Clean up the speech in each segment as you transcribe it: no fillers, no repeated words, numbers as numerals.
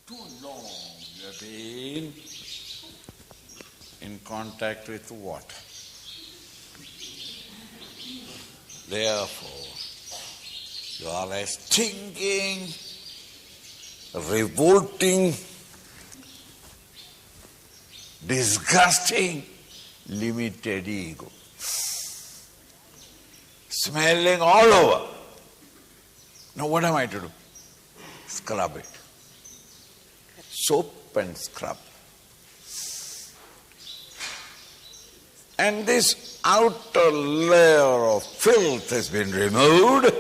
Too long you have been in contact with water. Therefore, you are a stinking, revolting, disgusting, limited ego. Smelling all over. Now what am I to do? Scrub it. Soap and scrub. And this outer layer of filth has been removed.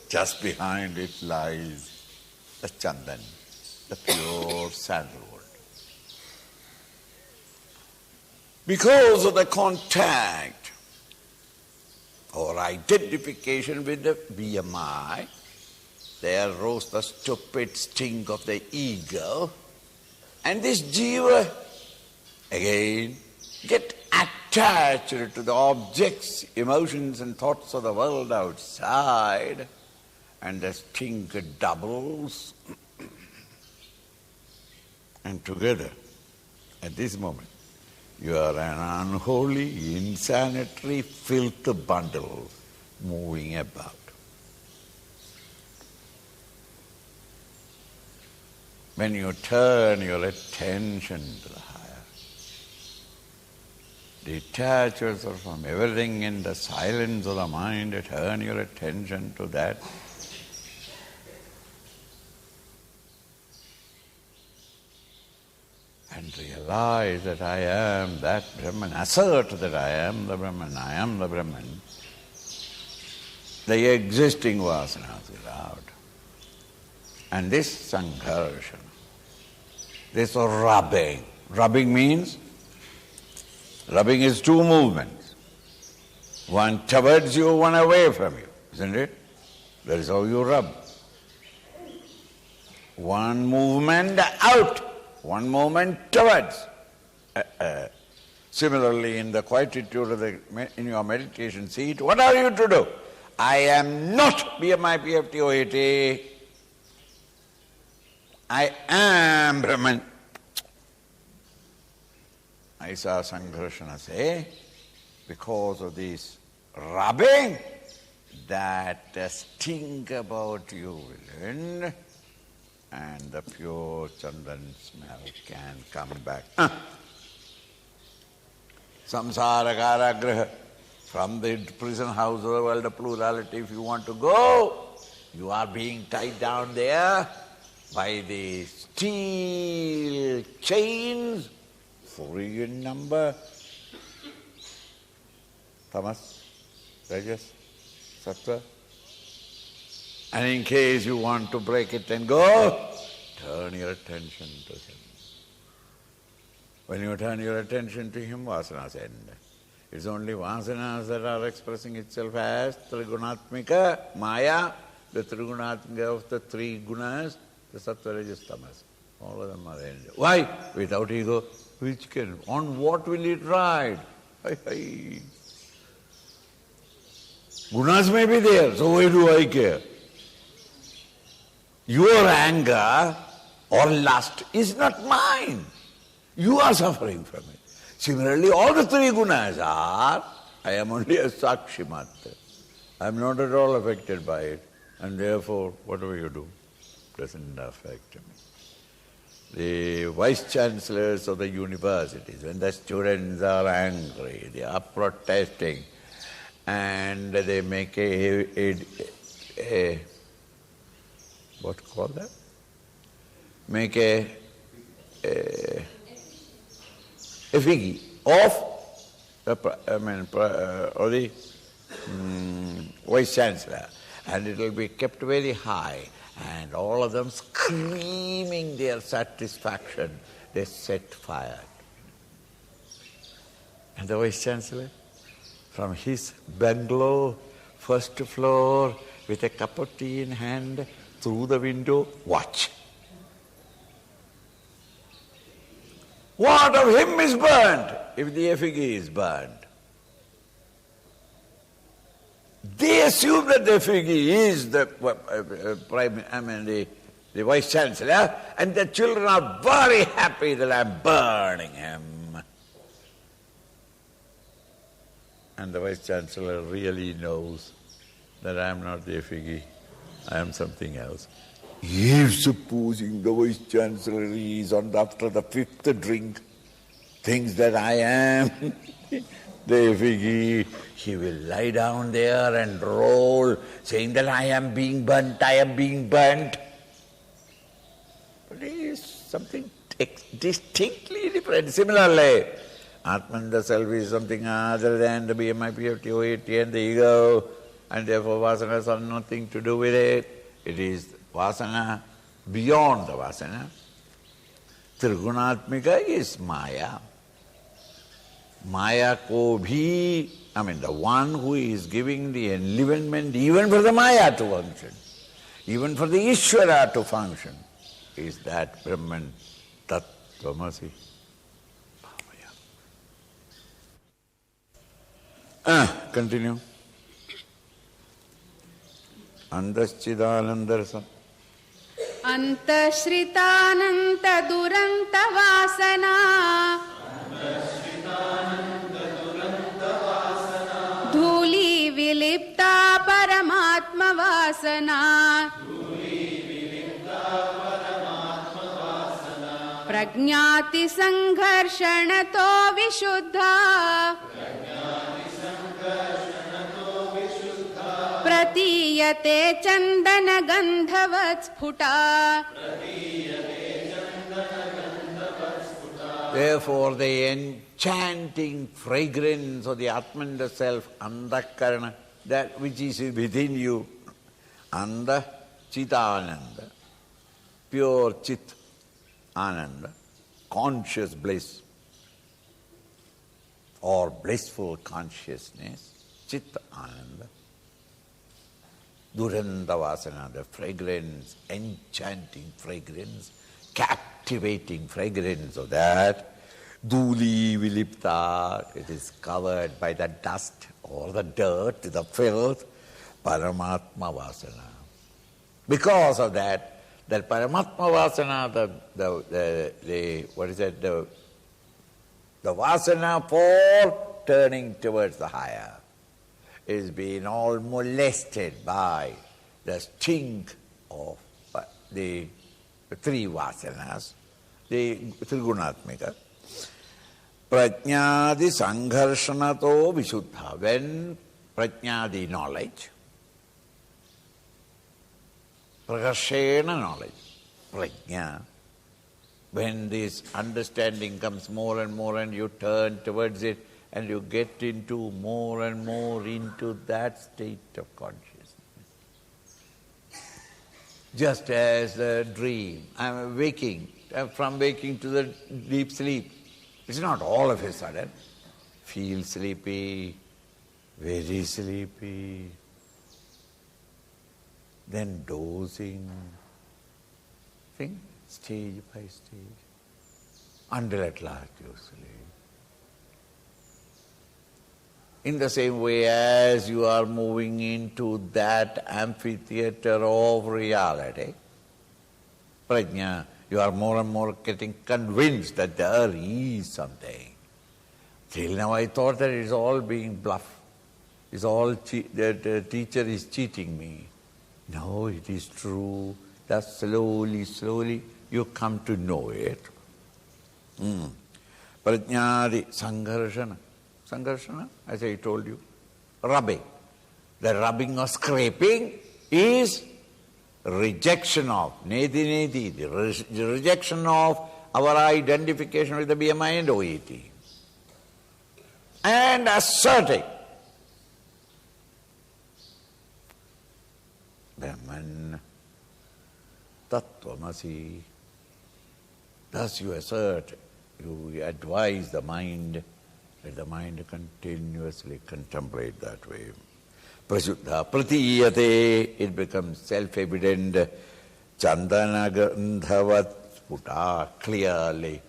Just behind it lies the chandan, the pure sandalwood. Because of the contact or identification with the BMI, there rose the stupid stink of the ego, and this jiva again get attached to the objects, emotions and thoughts of the world outside, and the stink doubles. And together, at this moment, you are an unholy, insanitary, filth bundle moving about. When you turn your attention to the higher, detach yourself from everything in the silence of the mind, turn your attention to that. And realize that I am that Brahman, assert that I am the Brahman, I am the Brahman. The existing vasanas will out. And this sangharsana, this rubbing. Rubbing means, rubbing is two movements. One towards you, one away from you, isn't it? That is how you rub. One movement out, one movement towards. Similarly, in the quietude of in your meditation seat, what are you to do? I am not BMI, PFT, OAT. I am Brahman. I saw Sangharshana say, because of this rubbing, that stink about you will end, and the pure chandan smell can come back. Samsara karagraha, from the prison house of the world of plurality, if you want to go, you are being tied down there by the steel chains, 3 in number, tamas, rajas, sattva. And in case you want to break it and go, turn your attention to him. When you turn your attention to him, vasanas end. It's only vasanas that are expressing itself as trigunatmika, maya, the trigunatmika of the three gunas, the sattva, rajas, tamas. All of them are ended. Why? Without ego, which can, on what will it ride? Gunas may be there, so why do I care? Your anger or lust is not mine. You are suffering from it. Similarly, all the three gunas are, I am only a sakshi matra. I am not at all affected by it, and therefore, whatever you do doesn't affect me. The vice-chancellors of the universities, when the students are angry, they are protesting, and they make a what call that? Make a effigy of the vice-chancellor, and it will be kept very high, and all of them screaming their satisfaction, they set fire. And the vice-chancellor, from his bungalow, first floor, with a cup of tea in hand, through the window, watch. What of him is burned if the effigy is burned? They assume that the effigy is the the Vice Chancellor, and the children are very happy that I'm burning him. And the Vice Chancellor really knows that I am not the effigy, I am something else. If supposing the Vice Chancellor is after the fifth drink, thinks that I am the effigy, he will lie down there and roll, saying that I am being burnt, I am being burnt. But it is something distinctly different. Similarly, Atman, the self, is something other than the BMI, PFT, OAT and the ego, and therefore vasanas have nothing to do with it. It is vasana beyond the vasana. Trigunatmika is Maya. Maya ko bhi, the one who is giving the enlivenment even for the Maya to function, even for the Ishvara to function, is that Brahman Tattvamasi. Continue. Andaschidanandarsa. Antashritananta duranta vasana. Dhuli vilipta paramatma vasana. Prajnati sangharshanato vishuddha. Pratiyate chandana gandhavat sphuta. Therefore, the enchanting fragrance of the Atman, the self, andakarana, that which is within you, anda chitananda, pure chit ananda, conscious bliss or blissful consciousness, chit ananda, duranta vasana, the fragrance, enchanting fragrance, captivating fragrance of that, dhuli vilipta, it is covered by the dust or the dirt, the filth, paramatma vasana. Because of that paramatma vasana, the vasana for turning towards the higher, is being all molested by the stink of the three vasanas, the Trigunatmika. Prajnadi sangharshanato vishuddha. When prajnadi knowledge, prakarshena knowledge, prajna, when this understanding comes more and more and you turn towards it and you get into more and more into that state of consciousness. Just as a dream, I'm waking, from waking to the deep sleep. It's not all of a sudden. Feel sleepy, very sleepy, then dozing. Think stage by stage, until at last you sleep. In the same way as you are moving into that amphitheater of reality, prajna, you are more and more getting convinced that there is something. Till now I thought that it's all being bluff. It's all that the teacher is cheating me. No, it is true. That slowly you come to know it. Prajnadi sangharshana. Sangharshana, as I told you, rubbing. The rubbing or scraping is rejection of, neti, the rejection of our identification with the BMI and OET. And asserting Brahman, Tattvamasi. Thus you assert, you advise the mind, let the mind continuously contemplate that way. Prashuddha, pratiyate, it becomes self-evident, chandana gandhavat sputa, clearly.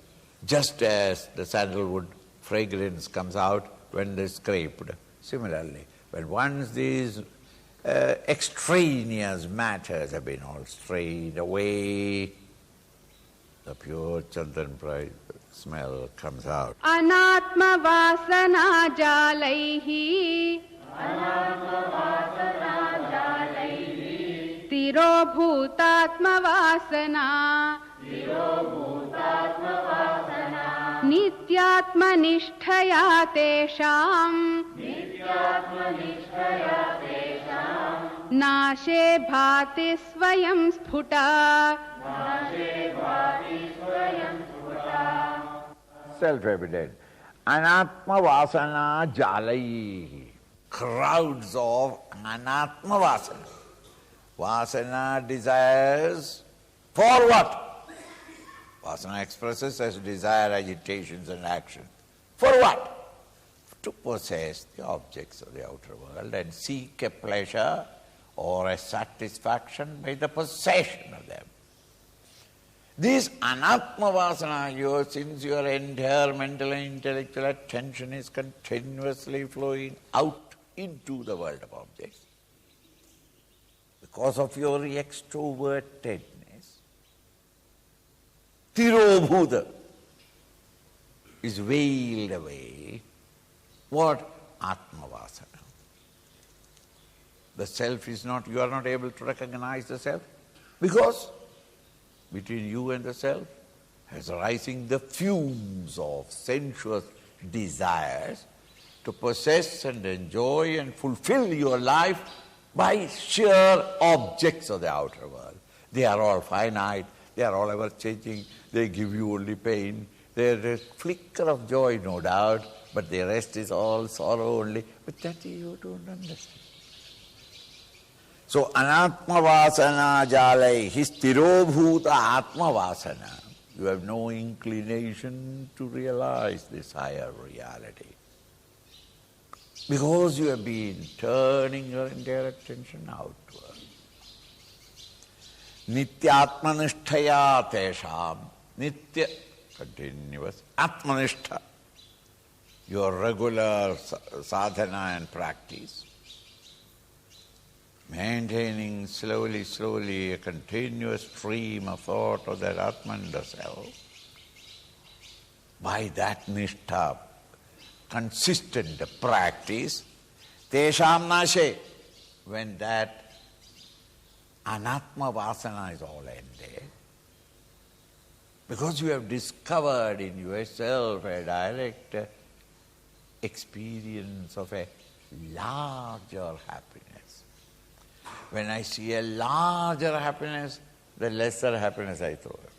Just as the sandalwood fragrance comes out when they scraped. Similarly, when once these extraneous matters have been all strayed away. The pure chandan bright smell comes out. Anatma vasana jalaihi Tiro bhutatma vasana Nityatma nishtaya tesham Nashe bhati swayam sphuta Self-evident. Anatma vasana jalai. Crowds of anatma vasana. Vasana desires for what? Vasana expresses as desire, agitations and action. For what? To possess the objects of the outer world and seek a pleasure or a satisfaction by the possession of them. This anatma vasana, since your entire mental and intellectual attention is continuously flowing out into the world of objects, because of your extrovertedness, tirobhuta is veiled away. What? Atma vasana. The self is not, you are not able to recognize the self because between you and the self is rising the fumes of sensuous desires to possess and enjoy and fulfill your life by sheer objects of the outer world. They are all finite, they are all ever changing, they give you only pain, they are a flicker of joy, no doubt, but the rest is all sorrow only. But that you don't understand. So, anatma vasana jalai, his tirobhuta atma vasana. You have no inclination to realize this higher reality. Because you have been turning your entire attention outward. Nityatmanishtaya tesham. Nitya, continuous, atmanishtha. Your regular sadhana and practice. Maintaining slowly a continuous stream of thought of that Atman, the self. By that nishtha, consistent practice, tesham nashe, when that anatma vasana is all ended, because you have discovered in yourself a direct experience of a larger happiness. When I see a larger happiness, the lesser happiness I throw away.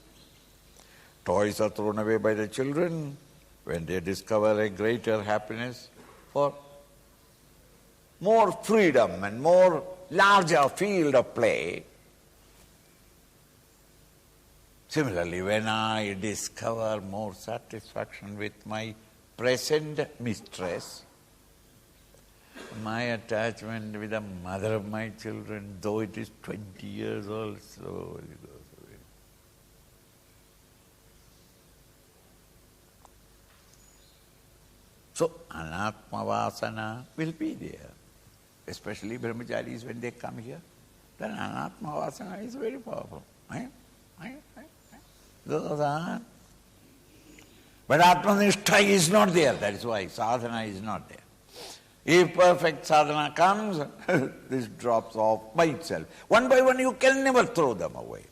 Toys are thrown away by the children when they discover a greater happiness for more freedom and more larger field of play. Similarly, when I discover more satisfaction with my present mistress, my attachment with the mother of my children, though it is 20 years old, slowly goes away. So, anatma vasana will be there. Especially brahmacharis when they come here, then anatma vasana is very powerful. Goes on. But atmanishtha is not there, that is why sadhana is not there. If perfect sadhana comes, this drops off by itself. One by one you can never throw them away.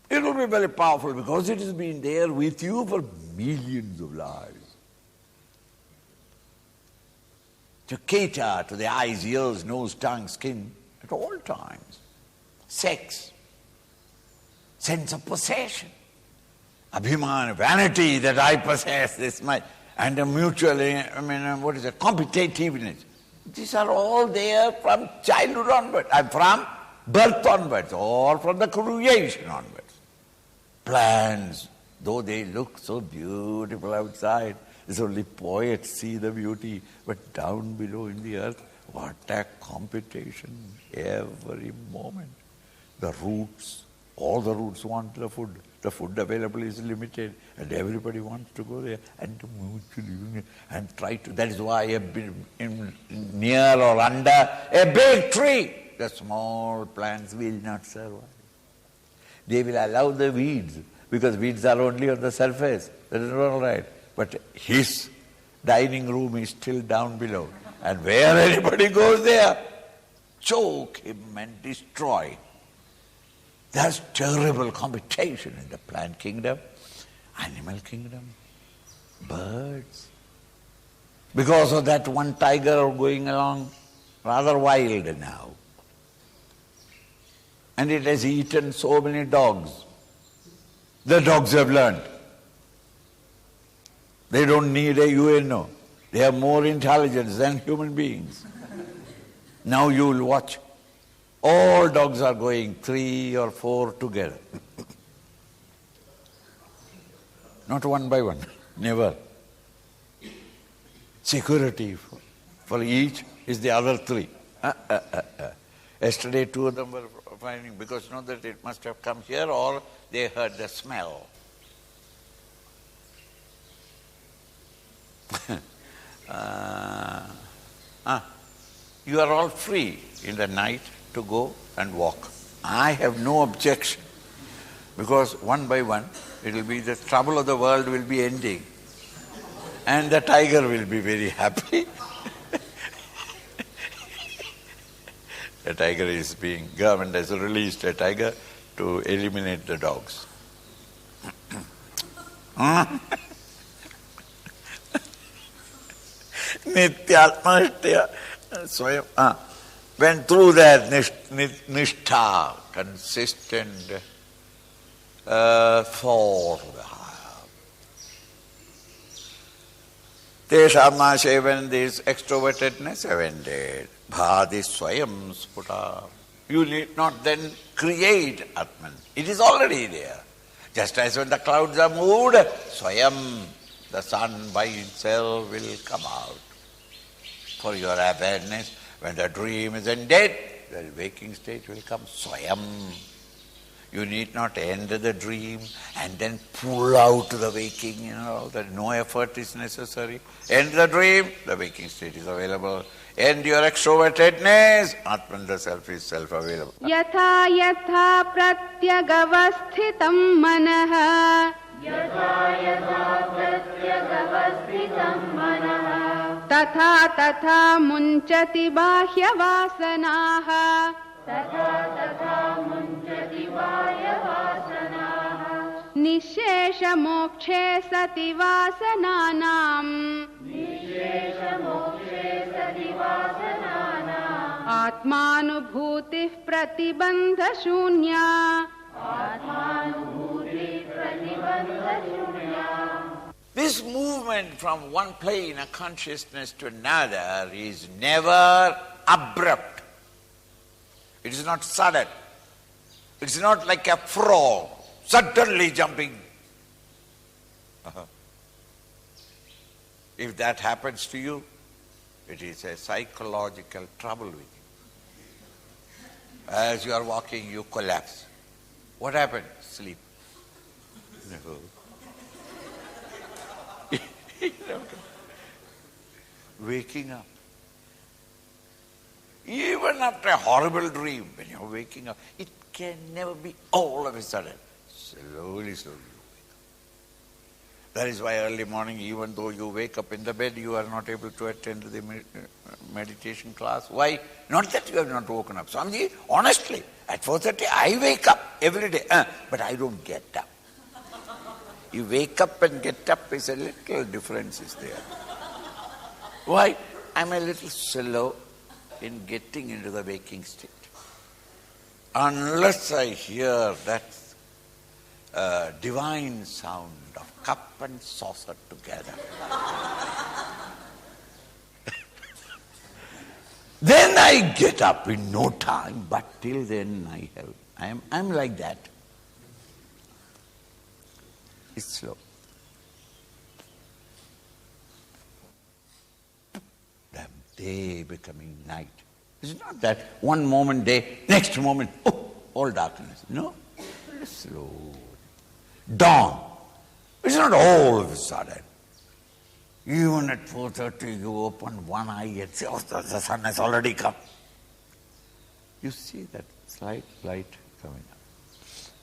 It will be very powerful because it has been there with you for millions of lives. To cater to the eyes, ears, nose, tongue, skin at all times. Sex, sense of possession, abhiman, vanity that I possess this much, and a mutual, competitiveness. These are all there from childhood onwards, from birth onwards, or from the creation onwards. Plants, though they look so beautiful outside, it's only poets see the beauty, but down below in the earth, what a competition every moment. The roots, All the roots want the food. The food available is limited, and everybody wants to go there and to mutually and try to. That is why near or under a big tree, the small plants will not survive. They will allow the weeds, because weeds are only on the surface. That is all right. But his dining room is still down below. And where anybody goes there, choke him and destroy. There's terrible competition in the plant kingdom, animal kingdom, birds. Because of that one tiger going along rather wild now. And it has eaten so many dogs. The dogs have learned. They don't need a UNO. They have more intelligence than human beings. Now you will watch. All dogs are going 3 or 4 together. Not one by one, never. Security for each is the other 3. Yesterday 2 of them were finding, because know that it must have come here or they heard the smell. You are all free in the night to go and walk. I have no objection, because one by one it will be the trouble of the world will be ending and the tiger will be very happy. The tiger is being, government has released a tiger to eliminate the dogs. Nityatma Swayam. Went through that nishtha, consistent for Teshama Seven, this extrovertedness have ended. Bhadi Swayam Sputa. You need not then create Atman. It is already there. Just as when the clouds are moved, Swayam, the sun by itself will come out. For your awareness, when the dream is ended, the waking state will come. Swayam. You need not end the dream and then pull out the waking, that no effort is necessary. End the dream, the waking state is available. End your extrovertedness, Atman, the self, is self-available. Yatha yatha pratyagavasthitam manaha. Yatha yatha pratyagavasthitam manaha. Tatha tatha munchati bahyavasanaha. Tatha tatha munchati bahyavasanaha. Nishesha mokshe sati vasananam. Nishesha mokshe sati vasananam. Atmanubhuti pratibandha shunya. Atmanubhuti pratibandha shunya. This movement from one plane of consciousness to another is never abrupt. It is not sudden. It is not like a frog suddenly jumping. If that happens to you, it is a psychological trouble with you. As you are walking, you collapse. What happened? Sleep. No. Waking up. Even after a horrible dream, when you are waking up, it can never be all of a sudden. Slowly, slowly you wake up. That is why early morning, even though you wake up in the bed, you are not able to attend the meditation class. Why? Not that you have not woken up. Swamiji, honestly, at 4:30 I wake up every day, but I don't get up. You wake up and get up is a little difference is there. Why? I'm a little slow in getting into the waking state. Unless I hear that divine sound of cup and saucer together, then I get up in no time, but till then I'm like that. It's slow. The day becoming night. It's not that one moment day, next moment, all darkness. No. very slow. Dawn. It's not all of a sudden. Even at 4:30 you open one eye and say, oh, the sun has already come. You see that slight light coming up.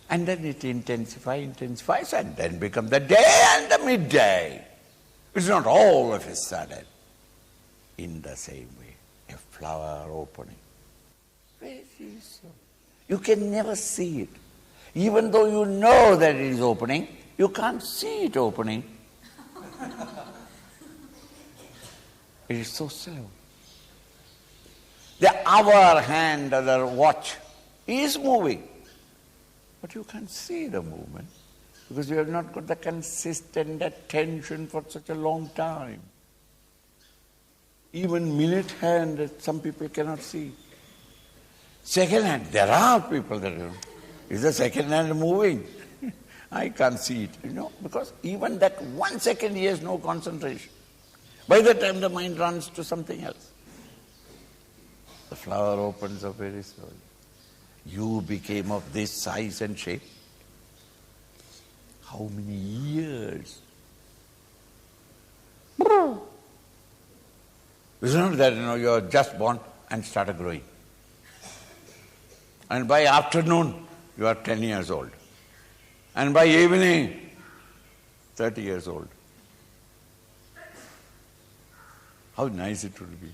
And then it intensifies and then becomes the day and the midday. It's not all of a sudden. In the same way, a flower opening. Very slow. You can never see it. Even though you know that it is opening, you can't see it opening. It is so slow. The hour hand or the watch is moving, but you can't see the movement because you have not got the consistent attention for such a long time. Even minute hand, some people cannot see. Second hand, there are people that is the second hand moving? I can't see it, because even that 1 second he has no concentration. By the time the mind runs to something else. The flower opens up very slowly. You became of this size and shape. How many years? It's not that you are just born and started growing. And by afternoon you are 10 years old. And by evening 30 years old. How nice it would be.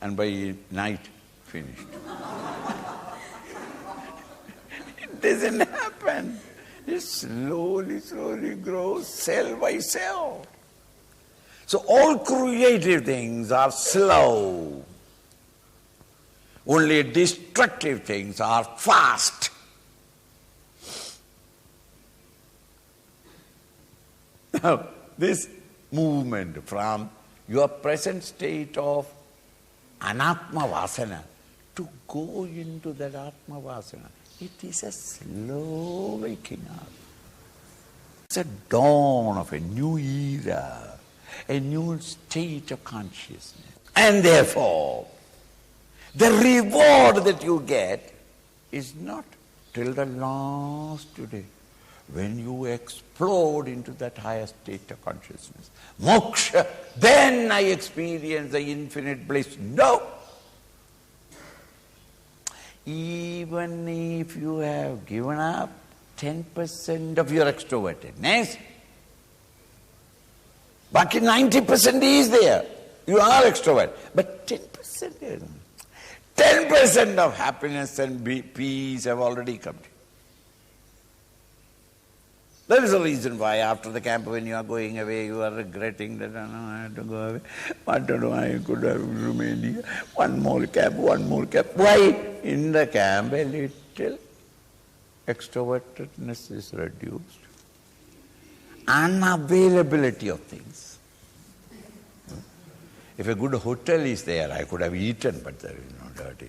And by night finished. It doesn't happen. It slowly grows cell by cell. So all creative things are slow. Only destructive things are fast. Now, this movement from your present state of anatma vasana to go into that atma vasana, it is a slow waking up. It's a dawn of a new era, a new state of consciousness. And therefore, the reward that you get is not till the last day, when you explode into that higher state of consciousness. Moksha, then I experience the infinite bliss. No! Even if you have given up 10% of your extrovertedness, but 90% is there. You are extrovert, but 10% is 10% of happiness and peace have already come to you. That is the reason why after the camp, when you are going away, you are regretting that, oh, no, I have to go away. What to do? I could have remained here. One more camp. Why? In the camp, a little extrovertedness is reduced. Unavailability of things. If a good hotel is there, I could have eaten, but there is no dirty.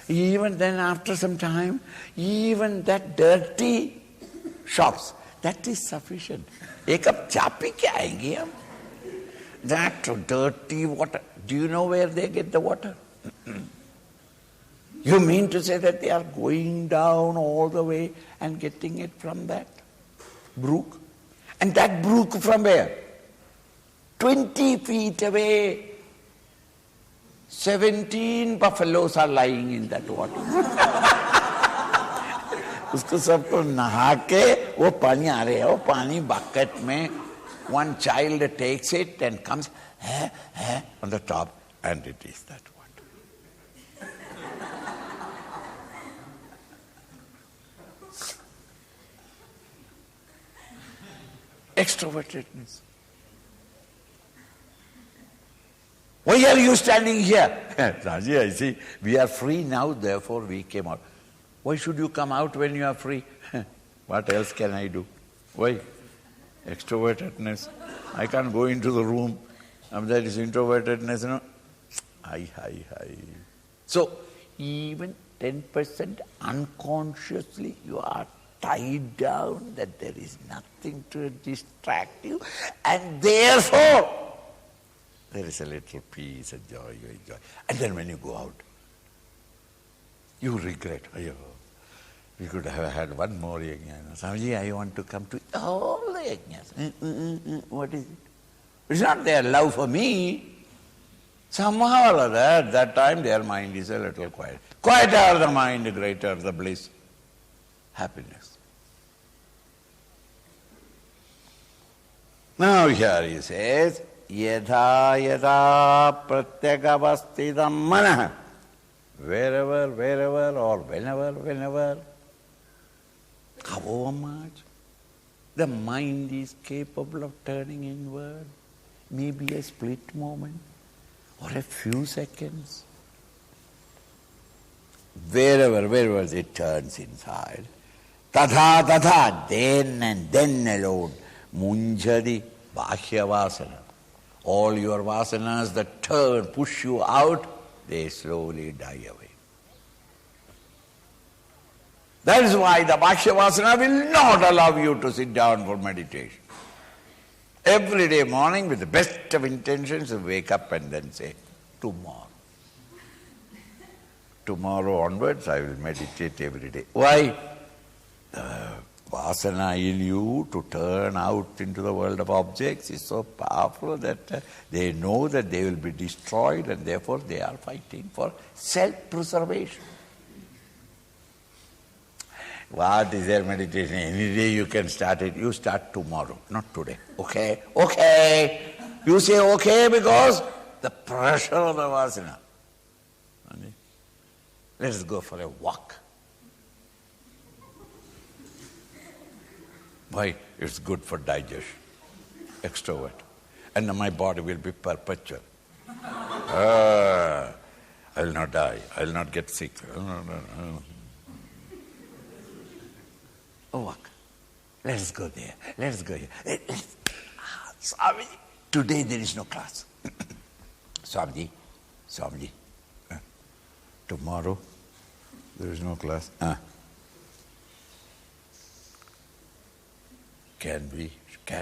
Even then, after some time, even that dirty shops, that is sufficient. एक cup चाय P के आएंगे हम. That dirty water. Do you know where they get the water? You mean to say that they are going down all the way and getting it from that brook? And that brook from where? 20 feet away. 17 buffaloes are lying in that water. उसको सबको नहा के वो पानी आ रहे है, वो पानी bucket में, one child takes it and comes on the top, and it is that water. Extrovertedness. Why are you standing here? Raji, I see, we are free now, therefore we came out. Why should you come out when you are free? What else can I do? Why? Extrovertedness. I can't go into the room. That is introvertedness, Hi. So, even 10% unconsciously you are tied down, that there is nothing to distract you, and therefore there is a little peace and joy, you enjoy. And then when you go out, you regret, We could have had one more yajna. Swamiji, I want to come to all the yajnas. What is it? It's not their love for me. Somehow or other, at that time their mind is a little quiet. Quieter the mind, greater the bliss, happiness. Now here he says, yatha yatha pratyagavastidam manah. Wherever or whenever, however much the mind is capable of turning inward, maybe a split moment or a few seconds. Wherever it turns inside, tadha, then and then alone, munjadi bahya vasana. All your vasanas that turn, push you out, they slowly die away. That is why the bahya vasana will not allow you to sit down for meditation. Every day morning, with the best of intentions, you wake up and then say, tomorrow. Tomorrow onwards, I will meditate every day. Why? The vasana in you to turn out into the world of objects is so powerful that they know that they will be destroyed, and therefore they are fighting for self-preservation. What is their meditation? Any day you can start it. You start tomorrow, not today. Okay? Okay. You say okay because the pressure of the vasana. Let us go for a walk. Why? It's good for digestion. Extrovert. And my body will be perpetual. I will not die. I will not get sick. Oh, walk. Let us go there. Let us go here. Swami, today there is no class. Swamiji, tomorrow there is no class.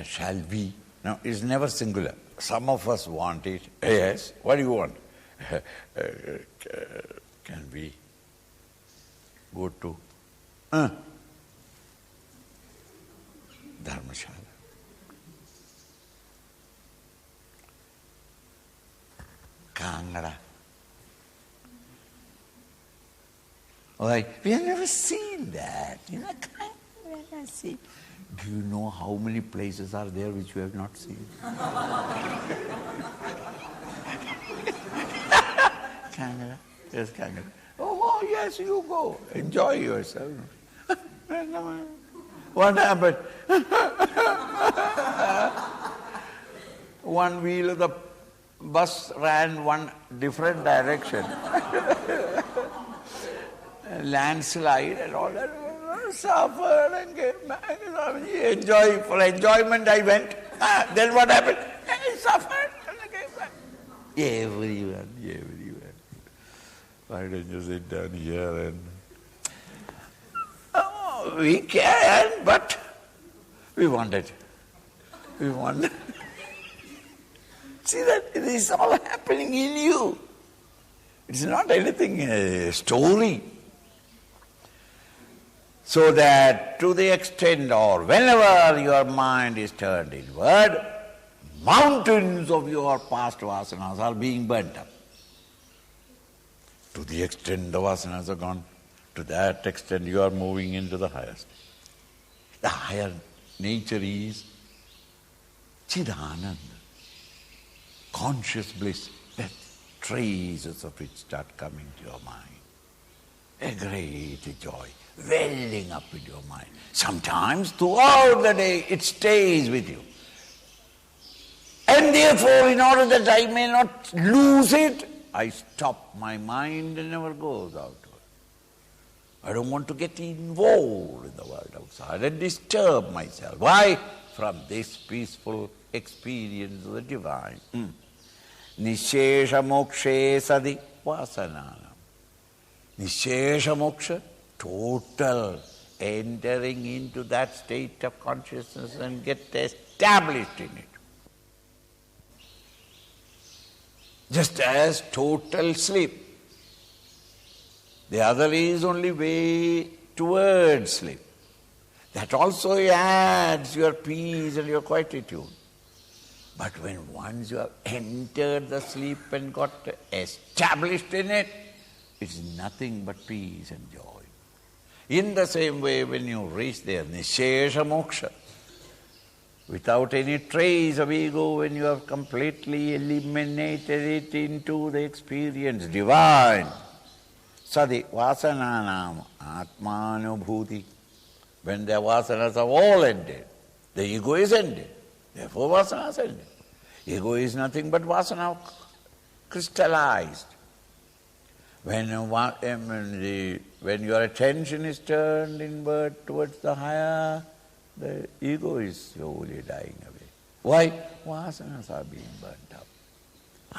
Shall we? No, it's never singular. Some of us want it. Yes, what do you want? Can we go to Dharmashala? Kangra. Why? We have never seen that. We have never seen. Do you know how many places are there which we have not seen? Kangra. Yes, Kangra. Oh, yes, you go. Enjoy yourself. What happened? One wheel of the bus ran one different direction. Landslide and all that. Suffered and came back. Enjoy. For enjoyment I went. Then what happened? I suffered and I came back. Everyone. Why don't you sit down here and... Oh, we can, but we want it. We want it. See that it is all happening in you. It's not anything a story. So that to the extent or whenever your mind is turned inward, mountains of your past vasanas are being burnt up. To the extent the vasanas are gone, to that extent you are moving into the highest. The higher nature is Chidananda, conscious bliss, that traces of it start coming to your mind. A great joy welling up in your mind. Sometimes throughout the day it stays with you. And therefore, in order that I may not lose it, I stop my mind and never goes outward. I don't want to get involved in the world outside and disturb myself. Why? From this peaceful experience of the divine. Nishesha mokshe sadi vasanana. Nishesha moksha, total entering into that state of consciousness and get established in it. Just as total sleep. The other is only way towards sleep. That also adds your peace and your quietude. But when once you have entered the sleep and got established in it, it's nothing but peace and joy. In the same way, when you reach there, nishesha moksha, without any trace of ego, when you have completely eliminated it into the experience, divine, sadi vasananam atmanubhuti, when the vasanas are all ended, the ego is ended, therefore vasanas ended. Ego is nothing but vasana crystallized. When your attention is turned inward towards the higher, the ego is slowly dying away. Why? Vasanas are being burnt up.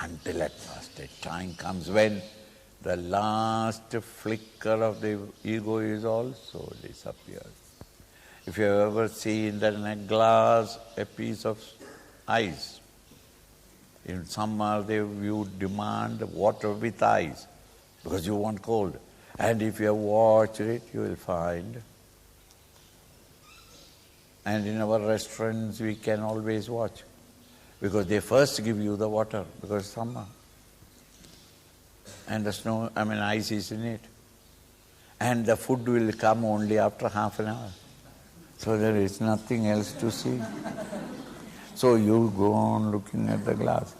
Until at last a time comes when the last flicker of the ego is also disappeared. If you have ever seen that in a glass, a piece of ice, in summer you demand water with ice because you want cold. And if you have watched it, you will find. And in our restaurants we can always watch, because they first give you the water because it's summer. And the ice is in it. And the food will come only after half an hour. So there is nothing else to see. So you go on looking at the glass,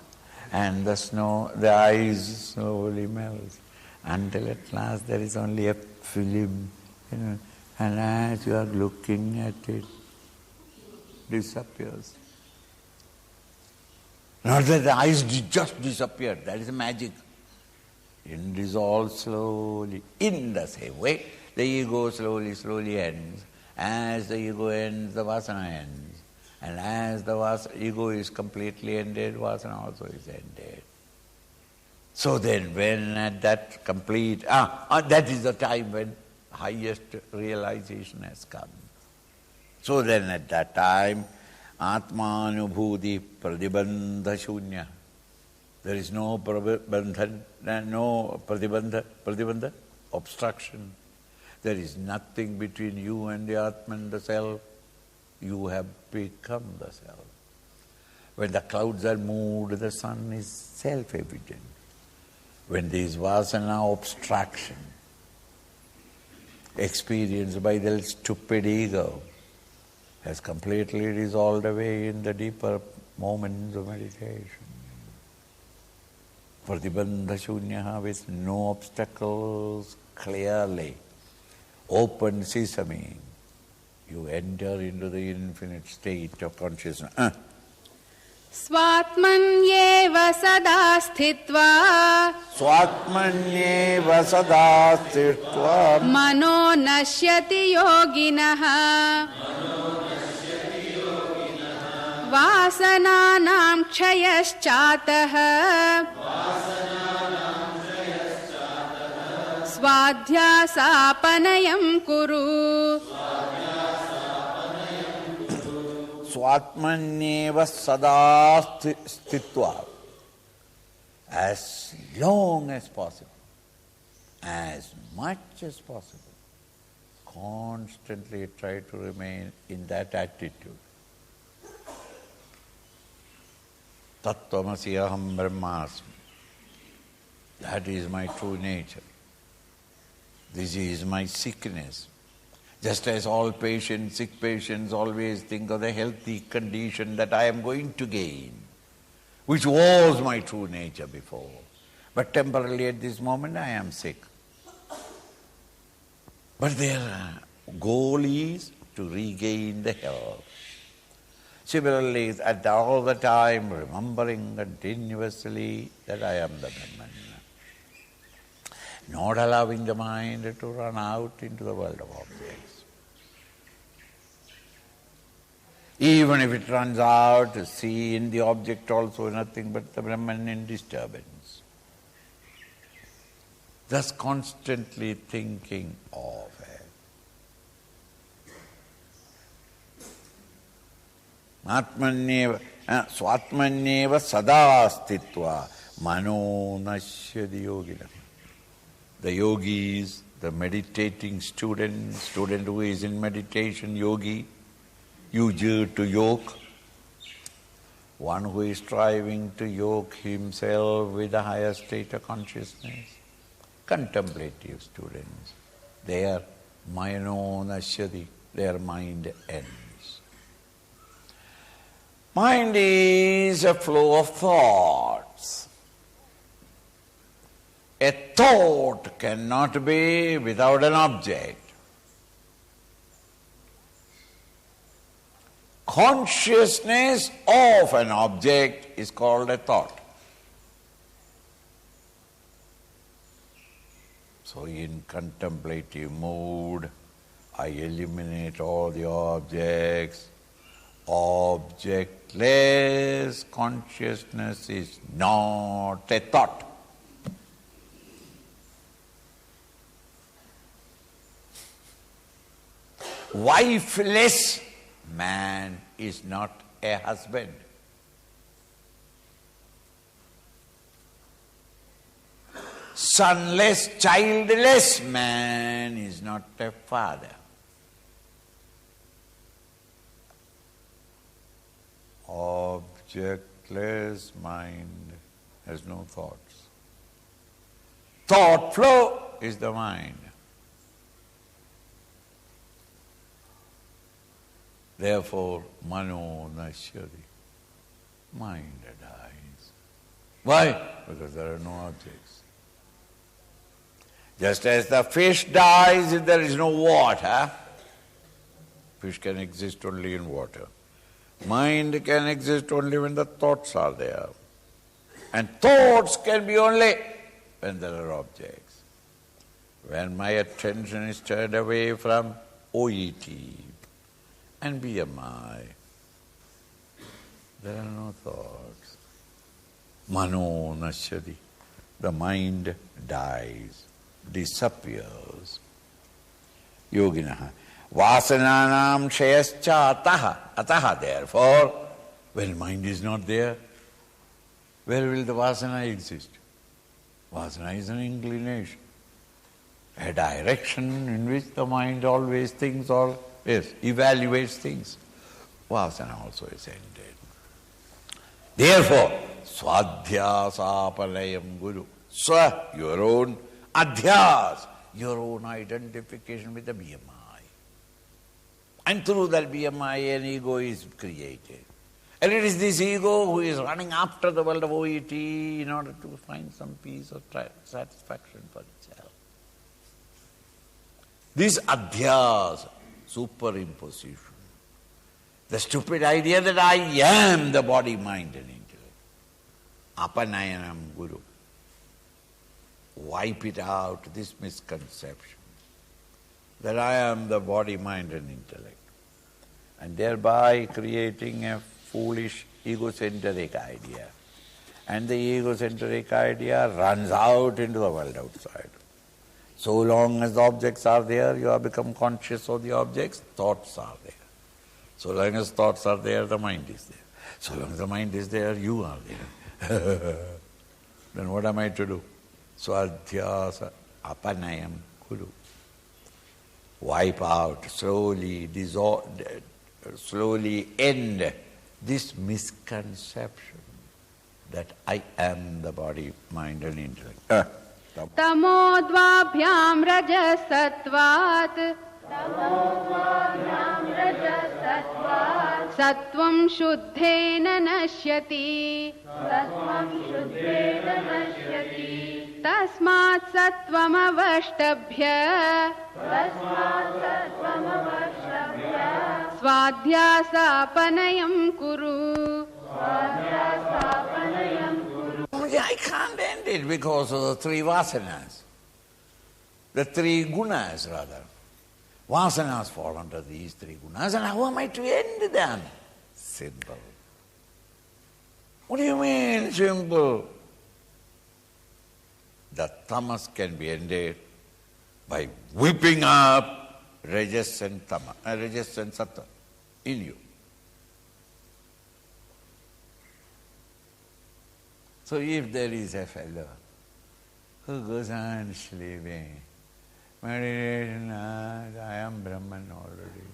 and the ice slowly melts, until at last there is only a film, and as you are looking at it, disappears. Not that the ice just disappeared, that is magic. It dissolves slowly. In the same way, the ego slowly ends. As the ego ends, the vasana ends. And as the ego is completely ended, vasana also is ended. So then, when at that complete, that is the time when highest realization has come. So then at that time, Atmanubhuti pradibandha shunya. There is no pradibandha, obstruction. There is nothing between you and the Atman, the self. You have become the self. When the clouds are moved, the sun is self-evident. When there is vasana obstruction, experienced by the stupid ego, has completely dissolved away in the deeper moments of meditation. Pratibandha shunyaha, with no obstacles, clearly, open sesame, you enter into the infinite state of consciousness. Swatmanyeva sada sthitva Swatmanyeva sada sthitva mano nashyati yoginaha vasananam kshayaschataha swadhyasapanayam kuru. Swatmanyeva sada sthitva. As long as possible, as much as possible, constantly try to remain in that attitude. Tattvamasi aham brahmasmi. That is my true nature. This is my sickness. Just as all patients, sick patients, always think of the healthy condition that I am going to gain, which was my true nature before. But temporarily at this moment I am sick. But their goal is to regain the health. Similarly, at all the time remembering continuously that I am the Brahman, not allowing the mind to run out into the world of objects. Even if it runs out, to see in the object also nothing but the Brahman in disturbance. Thus constantly thinking of it. Swatmanyeva sada stitva mano nashyati yogina. The yogis, the meditating student who is in meditation, yogi, user to yoke, one who is striving to yoke himself with a higher state of consciousness, contemplative students, their mano nashyati, their mind ends. Mind is a flow of thoughts. A thought cannot be without an object. Consciousness of an object is called a thought. So in contemplative mood, I eliminate all the objects. Objectless consciousness is not a thought. Wifeless man is not a husband. Sonless, childless man is not a father. Objectless mind has no thoughts. Thought flow is the mind. Therefore, mano nashyati, mind dies. Why? Because there are no objects. Just as the fish dies if there is no water, fish can exist only in water. Mind can exist only when the thoughts are there. And thoughts can be only when there are objects. When my attention is turned away from OET and BMI, there are no thoughts. Mano nashyati. The mind dies, disappears. Yoginaha. Vasananam shayascha ataha. Ataha, therefore, when mind is not there, where will the vasana exist? Vasana is an inclination, a direction in which the mind always thinks or evaluates things. Vasana also is ended. Therefore, swadhyasapalayam guru. Swa, your own, adhyas, your own identification with the BMI. And through that BMI, an ego is created. And it is this ego who is running after the world of OET in order to find some peace or satisfaction for itself. This adhyas, superimposition, the stupid idea that I am the body, mind and intellect. Apanayanam guru. Wipe it out, this misconception that I am the body, mind and intellect, and thereby creating a foolish egocentric idea. And the egocentric idea runs out into the world outside. So long as the objects are there, you have become conscious of the objects, thoughts are there. So long as thoughts are there, the mind is there. So long as the mind is there, you are there. Then what am I to do? Swadhyasa apanayam kuru. Wipe out, slowly dissolve, slowly end this misconception that I am the body, mind and intellect. Tamodvabhyam rajasatvat Sattvam shuddhena nashyati Tasmat sattvam avashtabhya Swadhyasapanayam kuru. I can't end it because of the three vasanas. The three gunas, rather. Vasanas fall under these three gunas, and how am I to end them? Simple. What do you mean, simple? The tamas can be ended by whipping up rajas and sattva in you. So if there is a fellow who goes on sleeping Meditation, I am Brahman already.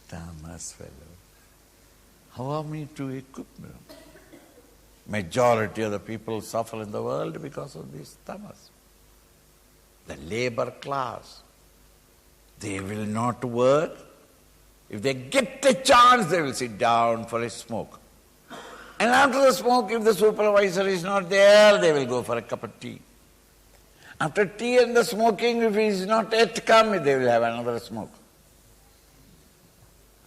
Tamas fellow. How are we to equip them? Majority of the people suffer in the world because of this tamas. The labor class. They will not work. If they get a chance, they will sit down for a smoke. And after the smoke, if the supervisor is not there, they will go for a cup of tea. After tea and the smoking, if he is not yet come, they will have another smoke.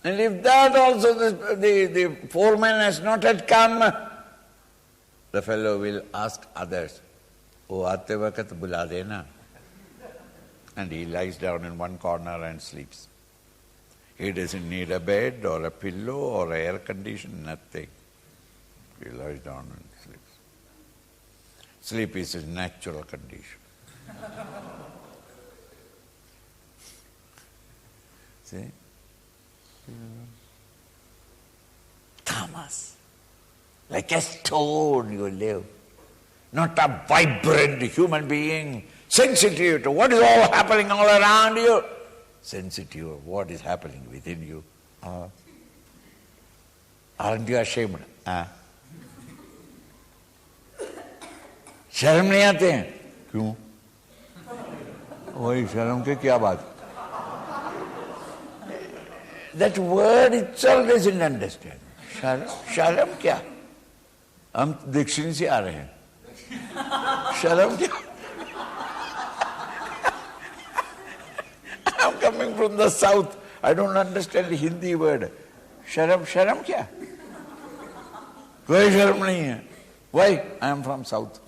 And if that also the foreman has not yet come, the fellow will ask others, "Oh, aate waqt bula dena." And he lies down in one corner and sleeps. He doesn't need a bed or a pillow or air condition, nothing. He lies down and sleeps. Sleep is a natural condition. See? Tamas. Like a stone you live. Not a vibrant human being, sensitive to what is all happening all around you. Sensitive of what is happening within you. Aren't you ashamed? शर्म नहीं आते हैं? क्यों? वही शर्म के क्या बात? That word itself doesn't understand. शर्म क्या? हम दक्षिण से आ रहे हैं. शर्म क्या? I'm coming from the south. I don't understand the Hindi word. शर्म क्या? कोई शर्म नहीं है. Why? I am from south.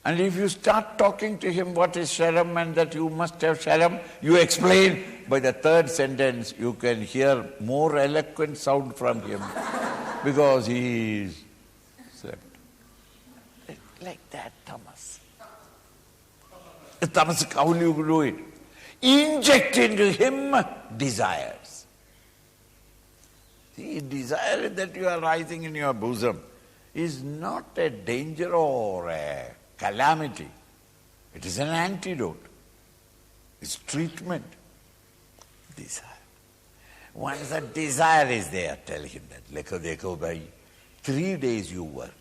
And if you start talking to him what is sharam and that you must have sharam, you explain. By the third sentence you can hear more eloquent sound from him because he is slept. Like that, Thomas. Thomas, how will you do it? Inject into him desires. See, desire that you are rising in your bosom is not a danger or a calamity. It is an antidote. It's treatment. Desire. Once the desire is there, tell him that, Lekho dekho bhai, 3 days you work.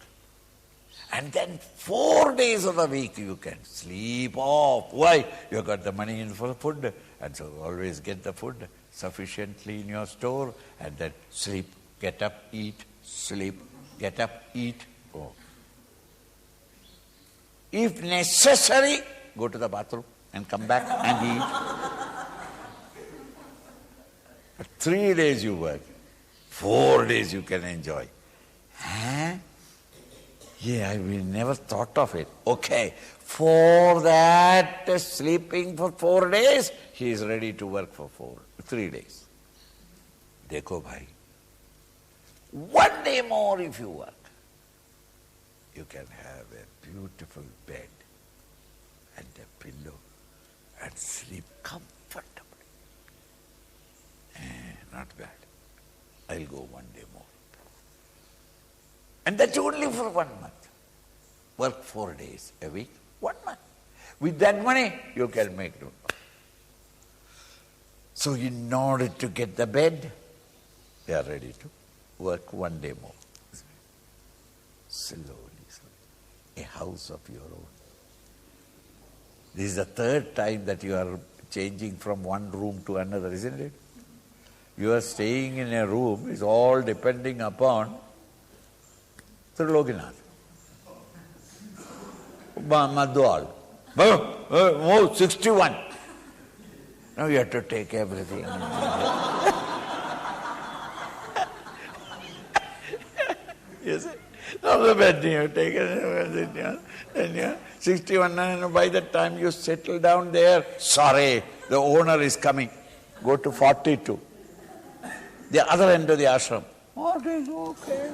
And then 4 days of the week you can sleep off. Why? You got the money in for food, and so always get the food sufficiently in your store, and then sleep, get up, eat, sleep, get up, eat. Oh. If necessary, go to the bathroom and come back and eat. But 3 days you work, 4 days you can enjoy. Huh? Yeah, we never thought of it. Okay, for that sleeping for 4 days, he is ready to work for 3 days. Dekho bhai, 1 day more if you work, you can have a beautiful bed and a pillow and sleep comfortably. Not bad. I'll go 1 day more. And that's only for 1 month. Work 4 days a week, 1 month. With that money, you can make do. So in order to get the bed, they are ready to work 1 day more. Slowly, a house of your own. This is the 3rd time that you are changing from one room to another, isn't it? You are staying in a room, it's all depending upon Triloginath. Madhwal. Oh, 61. Now you have to take everything. You see? Now the bed you take it, and you 61, and by the time you settle down there, sorry, the owner is coming. Go to 42. The other end of the ashram. What is okay?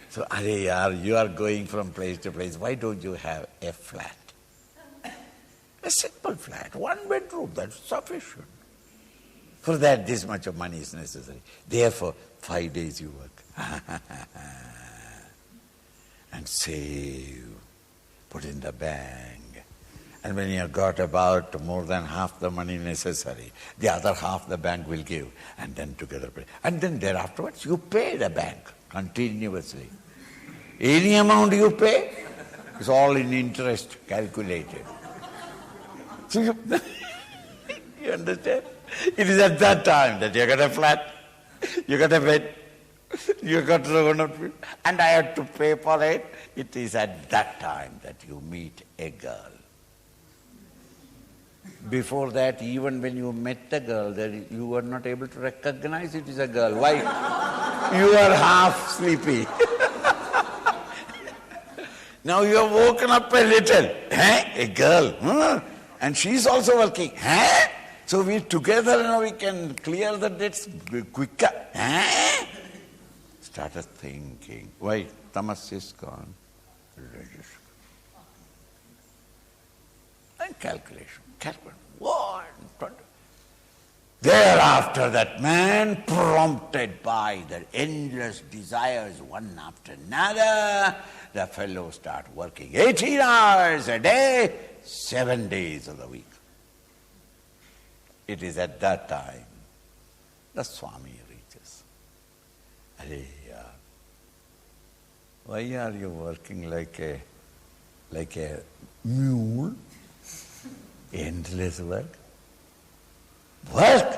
So, you are going from place to place. Why don't you have a flat? A simple flat, 1 bedroom, that's sufficient. For that, this much of money is necessary. Therefore, 5 days you work. And save, put in the bank. And when you have got about more than half the money necessary, the other half the bank will give, and then together pay. And then thereafterwards you pay the bank continuously. Any amount you pay is all in interest calculated. So you understand? It is at that time that you got a flat, you got a bed, you got to, and I had to pay for it. It is at that time that you meet a girl. Before that, even when you met the girl, you were not able to recognize it is a girl. Why? You are half sleepy. Now you have woken up a little. A girl. And she is also working. So we together now we can clear the debts quicker. Started thinking, why? Tamas is gone. And calculation. 1, 20. Thereafter that man, prompted by the endless desires one after another, the fellow start working 18 hours a day, 7 days of the week. It is at that time the Swami reaches. Why are you working like a mule? Endless work. Work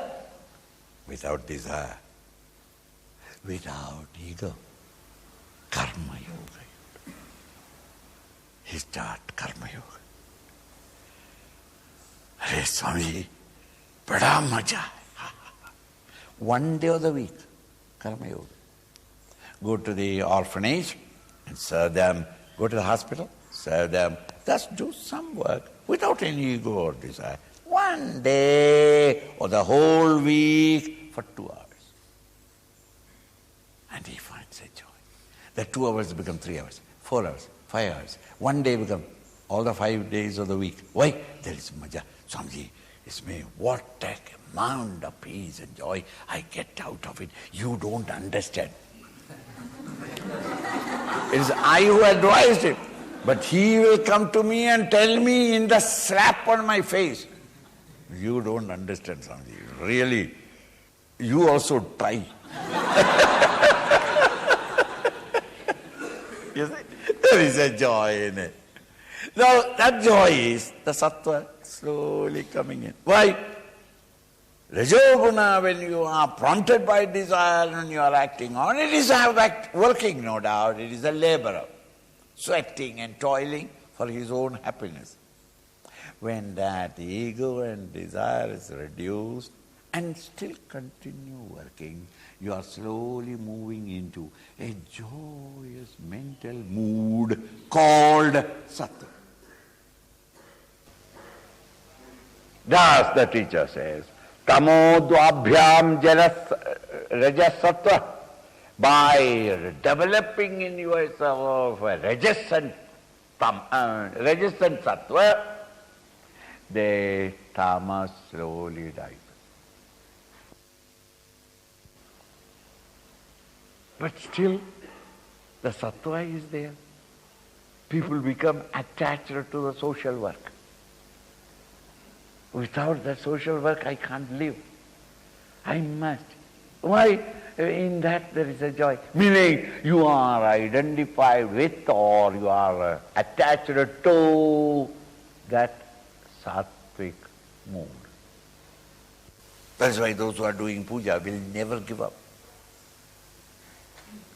without desire, without ego. Karma yoga. He start karma yoga. Arey Swami, bada maja. 1 day of the week, karma yoga. Go to the orphanage and serve them. Go to the hospital, serve them. Just do some work without any ego or desire. 1 day or the whole week for 2 hours. And he finds a joy. The 2 hours become 3 hours, 4 hours, 5 hours. 1 day become all the 5 days of the week. Why? There is maja. Swamiji, it's me. What a amount of peace and joy I get out of it. You don't understand. It is I who advised him. But he will come to me and tell me in the slap on my face, you don't understand, Swamiji. Really, you also try. You see, there is a joy in it. Now, that joy is the sattva slowly coming in. Why? Rajoguna, when you are prompted by desire and you are acting on it, is working, no doubt. It is a laborer, sweating and toiling for his own happiness. When that ego and desire is reduced and still continue working, you are slowly moving into a joyous mental mood called sattva. Thus the teacher says, Tamo dvabhyam rajas sattva. By developing in yourself a resistant sattva, the tamas slowly dies. But still, the sattva is there. People become attached to the social work. Without the social work, I can't live. I must. Why? In that there is a joy. Meaning, you are identified with or you are attached to that sattvic mood. That's why those who are doing puja will never give up.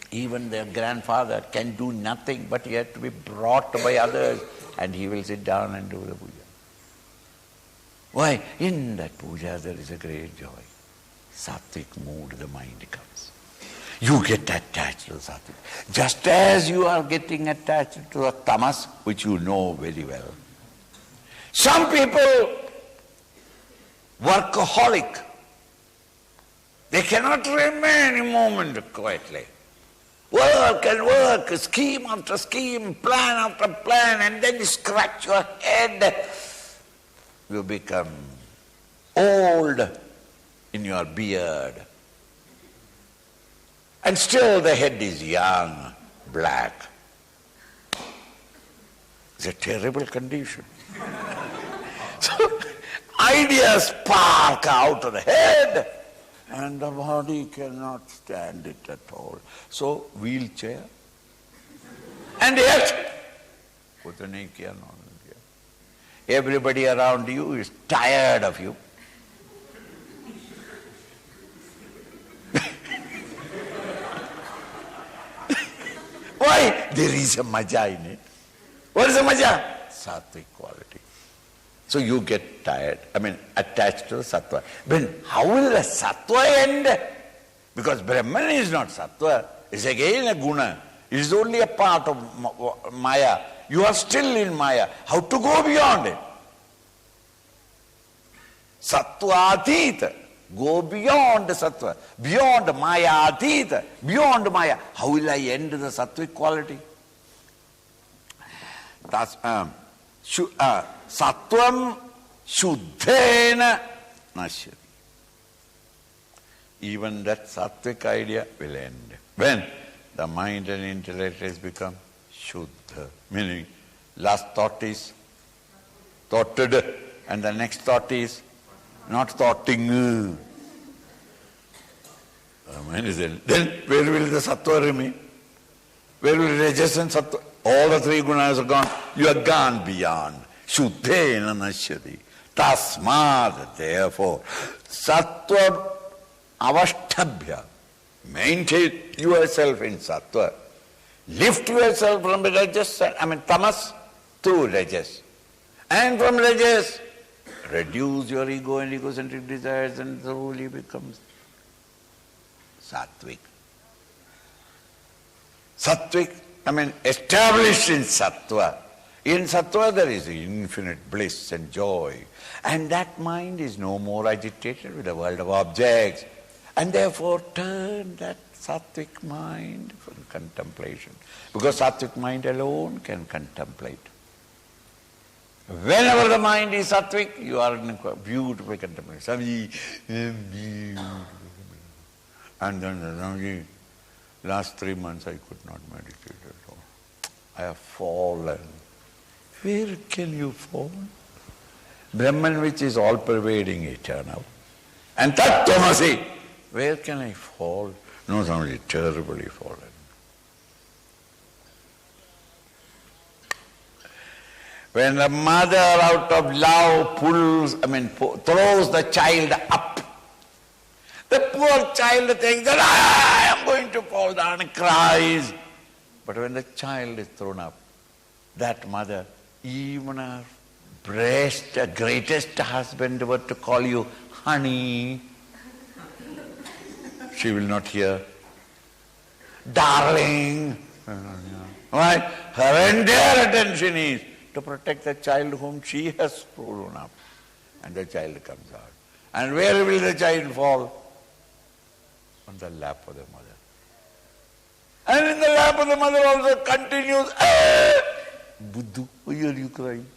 Even their grandfather can do nothing, but he had to be brought by others, and he will sit down and do the puja. Why? In that puja there is a great joy. Sattvic mood, the mind comes. You get attached to the sattvic. Just as you are getting attached to the tamas, which you know very well. Some people, workaholic, they cannot remain a moment quietly. Work and work, scheme after scheme, plan after plan, and then you scratch your head. you become old in your beard. And still the head is young, black. It's a terrible condition. So ideas spark out of the head and the body cannot stand it at all. So wheelchair. And yet, everybody around you is tired of you. Why? There is a maja in it. What is the maja? Sattvic quality. So you get tired, attached to the sattva. But how will the sattva end? Because Brahman is not sattva. It's again a guna. It is only a part of Maya. You are still in Maya. How to go beyond it? Sattva atita. Go beyond the sattva. Beyond Maya atita. Beyond Maya. How will I end the sattvic quality? That's sattvam shuddhena nashyati. Even that sattvic idea will end. When the mind and intellect has become shuddha, meaning last thought is thoughted and the next thought is not thoughting. Then where will the sattva remain? Where will rajas and sattva? All the three gunas are gone. You are gone beyond. Shuddhena nashyati. Tasmad, therefore, sattva avashtabhya. Maintain yourself in sattva. Lift yourself from the rajas, tamas to rajas. And from rajas, reduce your ego and egocentric desires and slowly becomes sattvic. Sattvic, established in sattva. In sattva there is infinite bliss and joy. And that mind is no more agitated with the world of objects. And therefore turn that sattvic mind for contemplation. Because sattvic mind alone can contemplate. Whenever the mind is sattvic, you are in beautiful contemplation. And then last 3 months I could not meditate at all. I have fallen. Where can you fall? Brahman, which is all-pervading, eternal. And Tat-Tvamasi. Where can I fall? No, somebody terribly fallen. When the mother out of love throws the child up, the poor child thinks that I am going to fall down and cries. But when the child is thrown up, that mother, even her greatest husband were to call you honey, she will not hear. Darling. Right? Her entire attention is to protect the child whom she has thrown up. And the child comes out. And where will the child fall? On the lap of the mother. And in the lap of the mother also continues, Buddhu, why are you crying?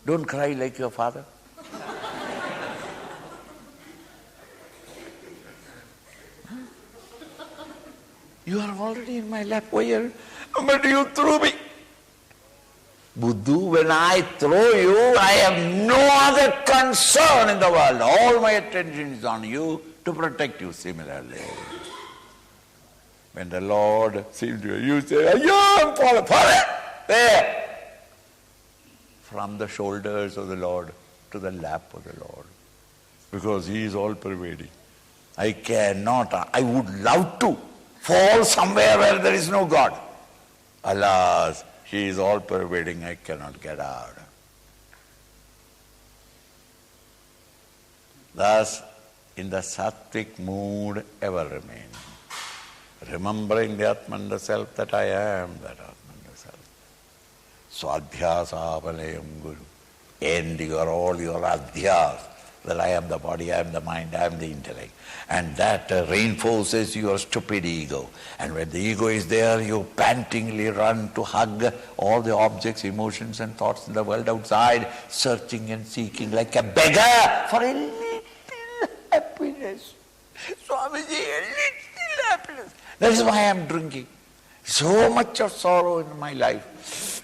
Don't cry like your father. You are already in my lap. Why but you threw me. Buddhu, when I throw you, I have no other concern in the world. All my attention is on you to protect you similarly. When the Lord sees you say, I'm fallen. There. From the shoulders of the Lord to the lap of the Lord. Because He is all-pervading. I cannot, I would love to fall somewhere where there is no God. Alas, He is all-pervading, I cannot get out. Thus, in the sattvic mood ever remain. Remembering the Atman, the self, that I am that Atman, the self. Swadhyasa valayam guru. End all your adhyas. that I am the body, I am the mind, I am the intellect. And that reinforces your stupid ego. And when the ego is there, you pantingly run to hug all the objects, emotions and thoughts in the world outside, searching and seeking like a beggar for a little happiness. Swamiji, a little happiness. That is why I am drinking. So much of sorrow in my life.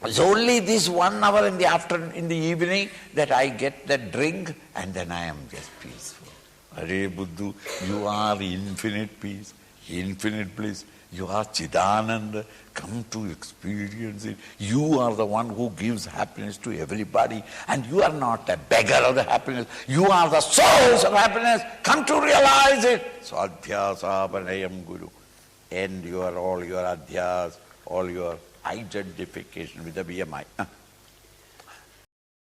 It's only this 1 hour in the afternoon, in the evening, that I get that drink, and then I am just peaceful. Hare Buddhu, you are infinite peace, infinite bliss. You are Chidananda. Come to experience it. You are the one who gives happiness to everybody, and you are not a beggar of the happiness. You are the source of happiness. Come to realize it. Swadhyasa Panayam Guru. End all your adhyas, all your identification with the BMI.